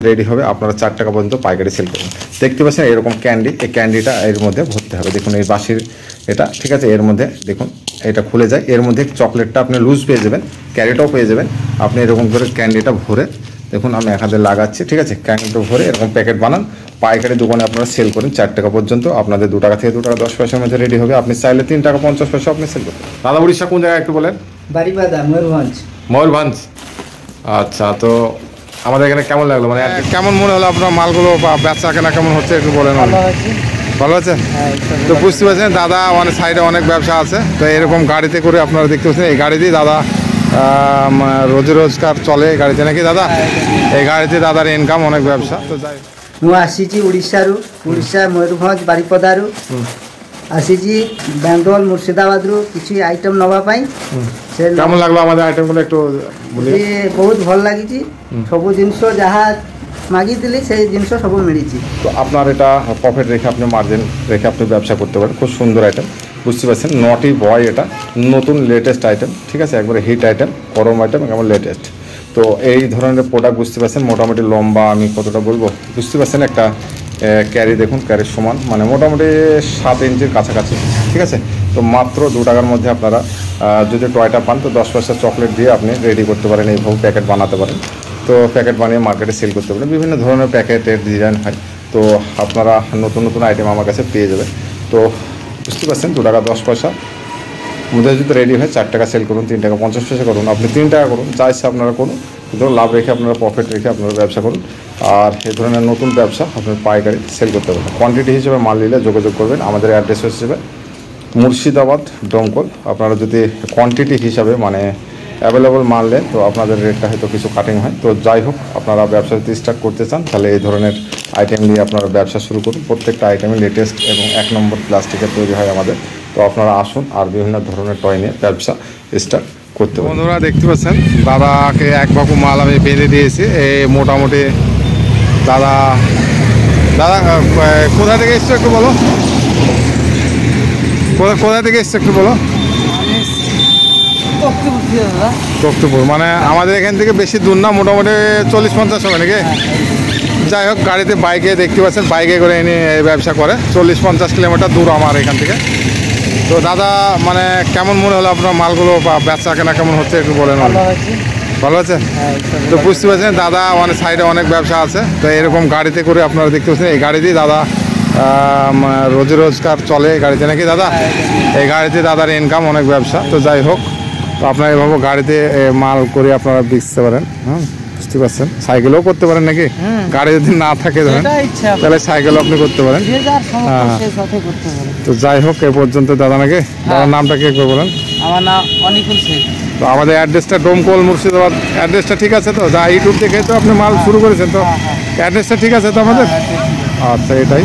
Ready হবে, আপনারা 4 টাকা পর্যন্ত পাইকারি সেল করুন। দেখতে পাচ্ছেন এরকম ক্যান্ডি, এই ক্যান্ডিটা এর মধ্যে ভরতে হবে। দেখুন এই বাঁশির এটা, ঠিক আছে, এর মধ্যে দেখুন এটা খুলে যায়, এর মধ্যে চকলেটটা আপনি লুজ পেয়ে যাবেন, ক্যারেটও পেয়ে যাবেন। আপনি এরকম করে ক্যান্ডিটা ভরে দেখুন, আমি এক হাতে লাগাচ্ছি, ঠিক আছে, ক্যান্ডিটা ভরে এরকম প্যাকেট বানান, পাইকারি দোকানে আপনারা সেল করেন 4 টাকা পর্যন্ত। আপনাদের 2 টাকা থেকে 2 টাকা 10 পয়সার মধ্যে রেডি হবে। আপনি চাইলে 3 টাকা 50 পয়সা আপনি সেল করবেন। দাদা উড়িষ্যা কোন জায়গায় একটু বলেন? বারিবাদা, ময়ূরভঞ্জ। ময়ূরভঞ্জ, আচ্ছা। তো আমাদের এখানে কেমন লাগলো, মানে কেমন মনে হলো আপনার মালগুলো বা বেচা কেনা কেমন হচ্ছে একটু বলেন। ভালো আছে তো বুঝতে পারছেন দাদা, মানে সাইডে অনেক ব্যবসা আছে। তো এরকম গাড়িতে করে আপনারা দেখতে পাচ্ছেন, এই গাড়ি দিয়ে দাদা রোজি রোজগার চলে এই গাড়িতে নাকি দাদা? এই গাড়িতে দাদার ইনকাম অনেক ব্যবসা। তো যাই ମୁଁ ଆସିଛି ଓଡ଼ିଶାରୁ, ଓଡ଼ିଶା ମୟୂରଭଞ୍ଜ ବାରିପଦାରୁ ଆସିଛି ବେଙ୍ଗଲ ମୁର୍ଶିଦାବାଦରୁ କିଛି ଆଇଟମ୍ ନେବା ପାଇଁ। কেমন লাগলো আমাদের আইটেমগুলো একটু বলি। ବହୁତ ଭଲ ଲାଗିଛି, ସବୁ ଜିନିଷ ଯାହା ମାଗିଥିଲି সেই জিনিস ସବୁ ମିଳିଛି। তো আপনার এটা প্রফিট রেখে আপনি মার্জিন রেখে আপনি ব্যবসা করতে পারেন। খুব সুন্দর আইটেম, বুঝতে পারছেন, নটি বয়, এটা নতুন লেটেস্ট আইটেম, ঠিক আছে, একবারে হিট আইটেম, গরম আইটেম, একবার লেটেস্ট। তো এই ধরনের প্রোডাক্ট বুঝতে পারছেন, মোটামুটি লম্বা আমি কতটা বলবো বুঝতে পারছেন, একটা ক্যারি দেখুন, ক্যারির সমান, মানে মোটামুটি 7 ইঞ্চির কাছাকাছি, ঠিক আছে। তো মাত্র 2 টাকার মধ্যে আপনারা যদি টয়টা পান তো 10 পয়সা চকলেট দিয়ে আপনি রেডি করতে পারেন, এইভাবে প্যাকেট বানাতে পারেন। তো প্যাকেট বানিয়ে মার্কেটে সেল করতে পারেন, বিভিন্ন ধরনের প্যাকেটের ডিজাইন হয়। তো আপনারা নতুন নতুন আইটেম আমার কাছে পেয়ে যাবেন। তো বুঝতে পারছেন 2 টাকা 10 পয়সা মধ্যে যদি রেডি হয় 4 টাকা সেল করুন, 3 টাকা 50 পয়সা করুন, আপনি 3 টাকা করুন, যা ইচ্ছা আপনারা করুন, কিন্তু লাভ রেখে আপনারা প্রফিট রেখে আপনারা ব্যবসা করুন। আর এই ধরনের নতুন ব্যবসা আপনার পাইকারি সেল করতে পারেন। কোয়ান্টিটি হিসেবে মাল নিলে যোগাযোগ করবেন। আমাদের অ্যাড্রেস হিসেবে মুর্শিদাবাদ, ডোমকল। আপনারা যদি কোয়ান্টিটি হিসাবে মানে অ্যাভেলেবল মাল নেন তো আপনাদের রেটটা হয়তো কিছু কাটিং হয়। তো যাই হোক, আপনারা ব্যবসা যদি স্টার্ট করতে চান তাহলে এই ধরনের আইটেম নিয়ে আপনারা ব্যবসা শুরু করুন। প্রত্যেকটা আইটেমে লেটেস্ট এবং 1 নম্বর প্লাস্টিকের তৈরি হয় আমাদের। তো আপনারা আসুন আর বিভিন্ন ধরনের টয় নিয়ে ব্যবসা স্টার্ট করতে। বন্ধুরা দেখতে পাচ্ছেন দাদাকে এক বাকু মাল আমি বেঁধে দিয়েছি। এই মোটামুটি দাদা কোথা থেকে এসছো একটু বলো, কোথা থেকে এসছো একটু বলো। তক্তপুর, মানে আমাদের এখান থেকে বেশি দূর না, মোটামুটি 40-50 হবে নাকি। যাই হোক, গাড়িতে বাইকে দেখতে পাচ্ছেন, বাইকে করে এনে ব্যবসা করে, 40-50 কিলোমিটার দূর আমার এখান থেকে। তো দাদা, মানে কেমন মনে হলো আপনার মালগুলো বা বেচা কেনা কেমন হচ্ছে একটু বলেন। ভালো আছে তো বুঝতে পারছেন দাদা, মানে সাইডে অনেক ব্যবসা আছে। তো এরকম গাড়িতে করে আপনারা দেখতে পাচ্ছেন, এই গাড়ি দিয়ে দাদা রোজি রোজগার চলে এই গাড়িতে নাকি দাদা? এই গাড়িতে দাদার ইনকাম অনেক ব্যবসা। তো যাই হোক, তো আপনারা এভাবে গাড়িতে মাল করে আপনারা বেচতে পারেন। বুঝতে পারছেন, সাইকেলও করতে পারেন নাকি, গাড়ি যদি না থাকে ধরেন তাহলে সাইকেলও আপনি করতে পারেন। তো যাই হোক, এ পর্যন্ত দাদা নাকি, দাদার নামটা কি একবার বলেন? আমার নাম অনিকুল শেখ। তো আমাদের অ্যাড্রেসটা ডোমকল মুর্শিদাবাদ, অ্যাড্রেসটা ঠিক আছে তো? যা ইউটিউব দেখে তো আপনি মাল শুরু করেছেন, তো অ্যাড্রেসটা ঠিক আছে তো আমাদের? আচ্ছা, এটাই।